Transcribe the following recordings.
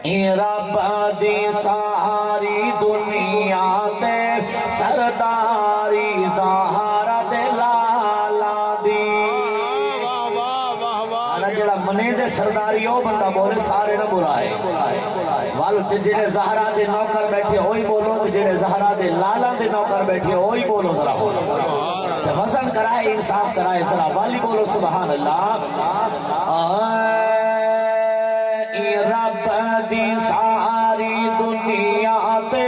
رب دی ساری دنیا تے سرداری زہرا دے لالا دی جڑا منے دے سرداری او بندہ بولے سارے نہ برائے والد جڑے زہرا دے نوکر بیٹھے ہوئی بولو جڑے زہرا دے لالا دے نوکر بیٹھے ہوئی بولو ذرا وزن کرائے انصاف کرائے ذرا والی بولو سبحان اللہ رب دی ساری دنیا تے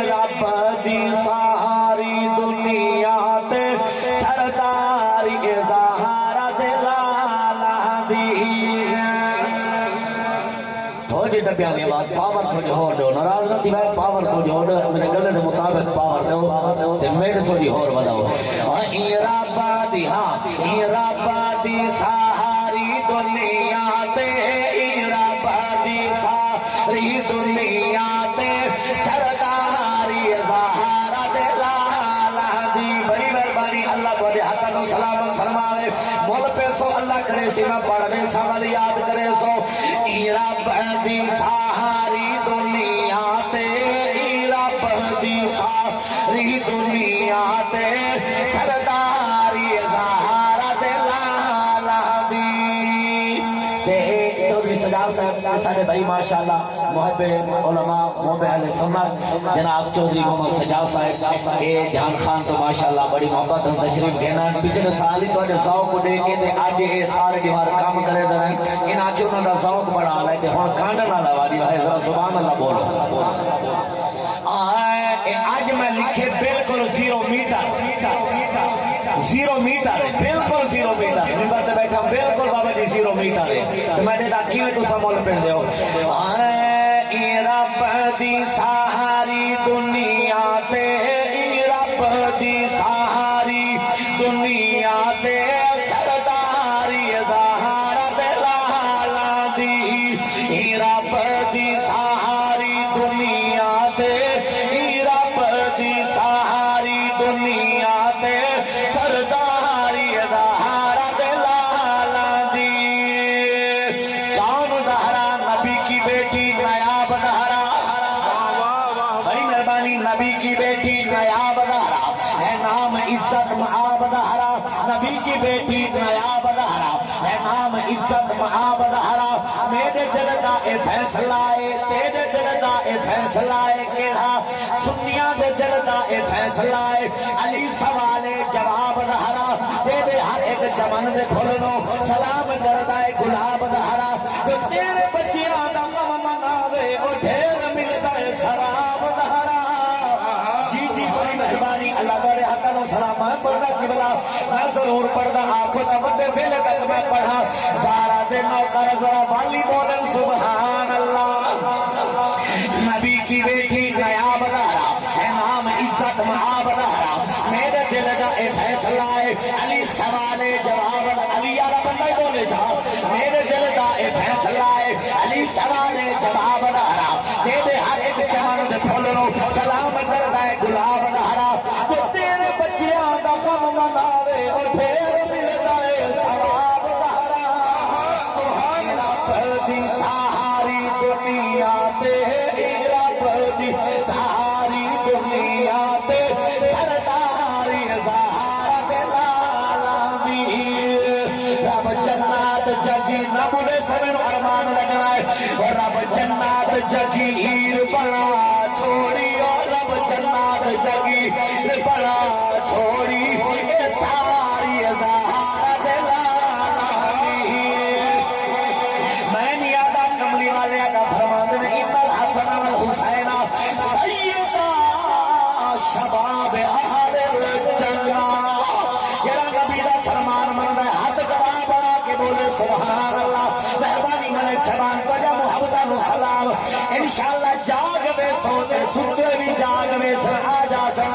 رب دی ساری دنیا تے سرداری زہرا دے لالا دی تھوڑی ڈبیاں کی بات پاور تھوڑی ہو دو ناراض نہ تھی بھائی پاور تھوڑی ہو دو میرے گلے دے مطابق پاور دو تے میرے تھوڑی ہور بداؤ رب دی ہاں رب دی ساری دنیا تے دنیا تے سرداری زہرا دے لالا دی بڑی مہربانی اللہ بڑے حقن سلام فرماوے مول پیسو اللہ کرے سی میں پڑھنے سوال یاد کرے سو رب دی ساری دنیا تے رب دی ساری دنیا تے سرداری زہرا دے لالا دی سجاد صاحب سارے بھائی ماشاءاللہ محب علماء محب اہل سنت جناب چودھری محمد سجاد صاحب اے جہان خان تو ماشاءاللہ بڑی محبت ہم تشریف گھینا پچھلے سال ہی تو ذوق کو دے کے آج یہ سارے دیوار کام کرے دیں ان آج انہوں نے ذوق بڑھا لائے تھے ہاں کانڈا نہ لواری بھائی ذرا سبحان اللہ بولو آج میں لکھے بالکل زیرو میٹر بالکل زیرو میٹر ممبر تے بیٹھا بالکل بابا جی زیرو میٹر ہے تو میں نے کہا کیویں تساں مول پہندے ہو رب دی ساری دنیا تے رب دی ساری دنیا تے سرداری زہرا دے لالا دی رب دی ساری دنیا تے رب دی ساری دنیا تے سرداری زہرا دے لالا دی کون زہرا نبی کی بیٹی نایاب زہرا بڑی مہربانی نبی کی بیٹی نایاب زہرا ہے نام عزت معاب زہرا نبی کی بیٹی نایاب زہرا ہے نام عزت معاب زہرا میرے دل دا اے فیصلہ ہے تیرے دل دا اے فیصلہ ہے کیڑا سنیاں دے دل دا اے فیصلہ ہے علی سوالے جواب زہرا تیرے ہر ایک جمن دے کھولنو سلام کردا اے گلاب زہرا جو تیرے بچیاں دا غم مناوے او ڈھیر ملدا اے شراب زہرا جی جی بڑی مہربانی اللہ بڑے حقن و سلام میں پڑھنا قبلہ میں ضرور پڑھنا آنکھوں تمڈے پھیلے تک میں پڑھا زہرا دے نوکر ذرا والی بولن سبحان اللہ نبی کی بیٹی نایاب زہرا ہے نام عزت معاب زہرا میرے دل دا اے فیصلہ ہے علی سوالے جواب علی یارا بندہ ہی بولے جا میرے دل دا اے فیصلہ ہے علی سوالے جواب زہرا دے دے ہر ایک چمن دے پھولنو سلام کردا اے گلاب زہرا جو تیرے بچیاں دا غم مناوے او پھر ملدا اے ثواب زہرا رب دی ساری دنیا تے رب دی ساری دنیا تے سرداری زہرا دے لالا دی رب جنات جگی نہ بولے سب ارمان لگنا ہے اور رب جنات جگیر بنا چھوڑی اور رب جنات جگیر بنا چھوڑی اے ساری زہرا دے لالا دی میں نہیں آدھا کملی والے آدھا فرمان دے ان الحسن والحسین سیدہ شباب اہل الجنہ یہ نبی دا فرمان مند ہے ہاتھ کرا بڑا کے بولے سبحان اللہ مہربانی ملک سبحان کو جا محبتہ نو سلام انشاءاللہ جاگ بے سوتے ستے بھی جاگ بے سن آجا سن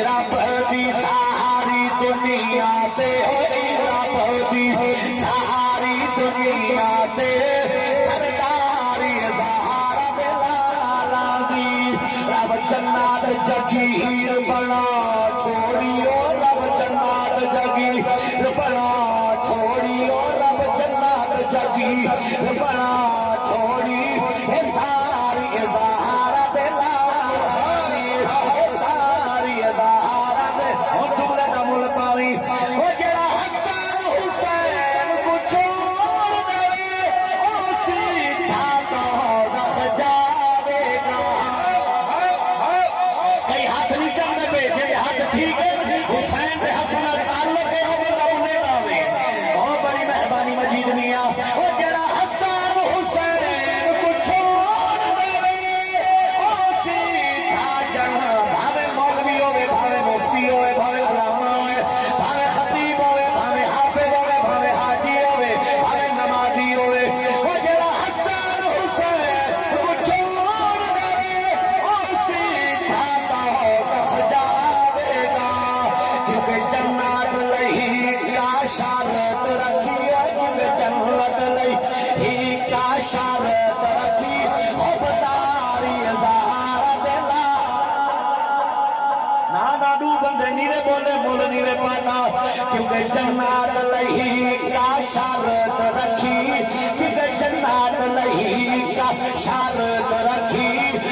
رب دی ساری دنیا تے رب دی ساری دنیا تے سرداری زہرا دے لالا دی رب جنات جگیر بنا چھوڑی اور رب جنات جگیر بنا چھوڑی اور رب جنات جگیر بنا چھوڑی کیونکہ جنات لہی کا شرط رکھی کیونکہ جنات لہی کا شرط رکھی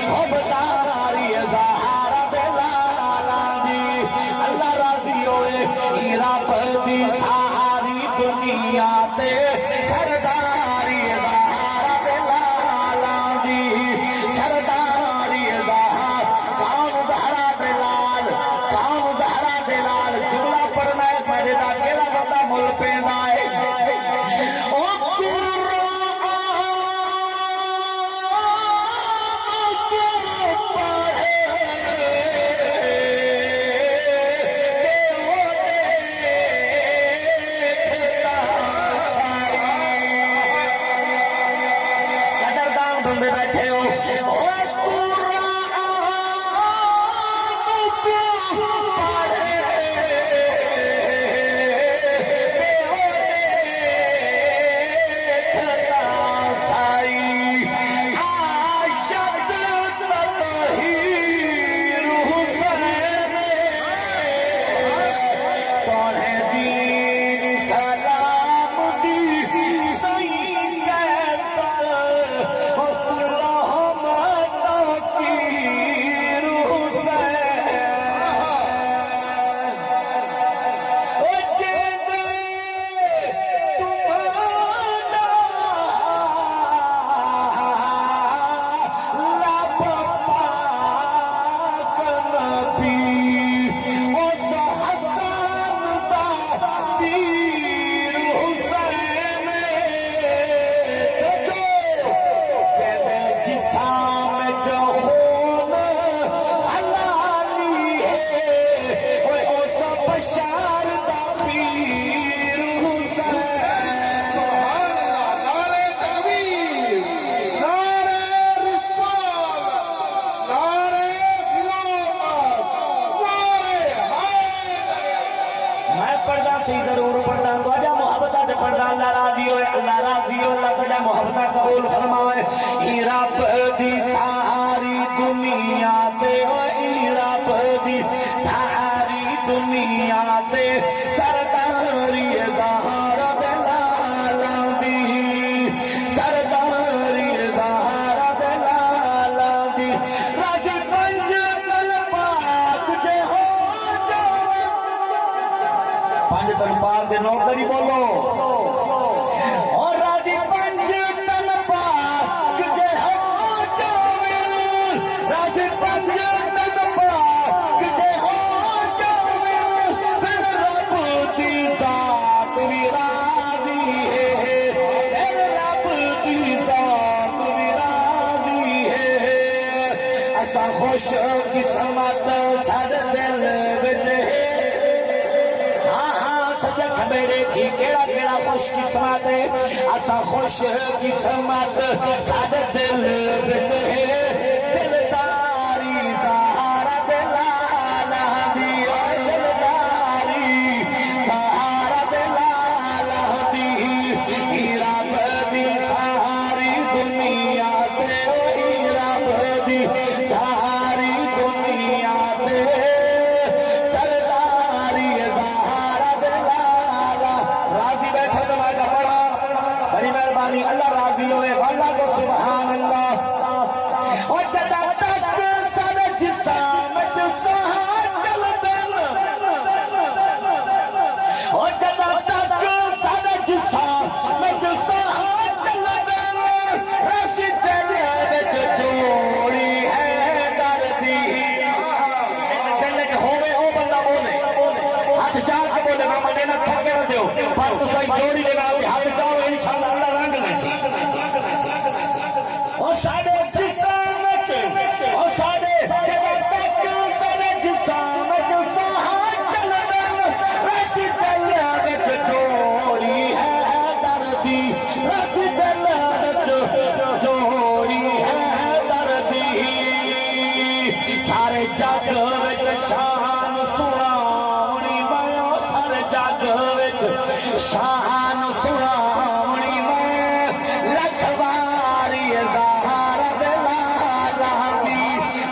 حبداری زہرا دلالا دی اللہ راضی ہوئے رب دی ساری دنیا تے سرداری زہرا دلالا دی سرداری زہرا کام زہرا دلال کام زہرا دلال جملہ پڑھنا ہے پہلے دا کیڑا بندہ مل پیندا ہے او بندے بیٹھے ہو ضرور پڑھنا تو اجا محبت تے پڑھنا اللہ راضی ہوئے اللہ راضی ہو اللہ تجا محبت قبول فرماوے ای رب دی ساری دنیا تے ای رب دی ساری دنیا تے سرداری زہرا دلالا دی سرداری زہرا دلالا دی راضی پنج تن پاک جے ہو پانچ تن پاک دے نوکری بولو اور راضی پنج تن پاک دے ہو جاویل راضی پنج تن پاک دے ہو جاویل پھر رب دی ذات بھی راضی ہے پھر رب دی ذات بھی راضی ہے ایسا خوش قسمت سر دل وچ ہے میرے کی کیڑا کیڑا خوش قسمت ہے ایسا خوش قسمت سارے دل وچ ہے دلداری زہرا دلالا دی دلداری زہرا دلالا دی رب دی ساری دنیا تے رب دی ساری دنیا تے سرداری زہرا راضی بیٹھے نماز پڑھا بڑی مہربانی اللہ راضی ہوئے واللہ کو سبحان اللہ اور جدا تک سر جسام جساں چل دل اور جدا تک سر جسام جساں چل دل رسی تیرے وچ جوڑی ہے دردی دل وچ ہوے او بندہ بولے ہاتھ چاہ کے بولے میں منے نہ تھکے نہ دیو پر تو صحیح جوڑی دے نال ہاتھ چاہو انشاءاللہ اللہ رنگ لے سی اور ساڈے جسم وچ اور ساڈے جب تک ساڈے جسم وچ ساہ چل دل رسی دل وچ جوڑی ہے دردی رسی دل وچ جوڑی ہے دردی سارے جگ وچ شان سناونی میں سارے جگ وچ شان سناونی میں لکھ واری زہرا دلالا دی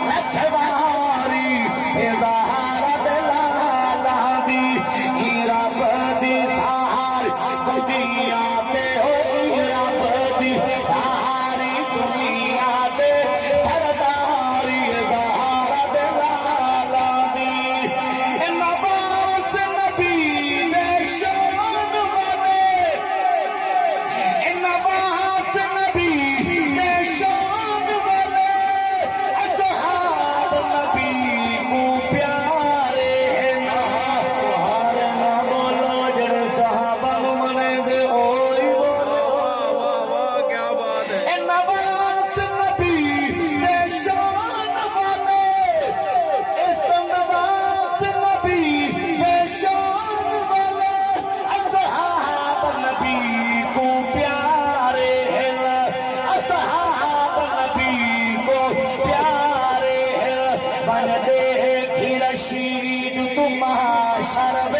لکھ واری زہرا دلالا دی رب محشر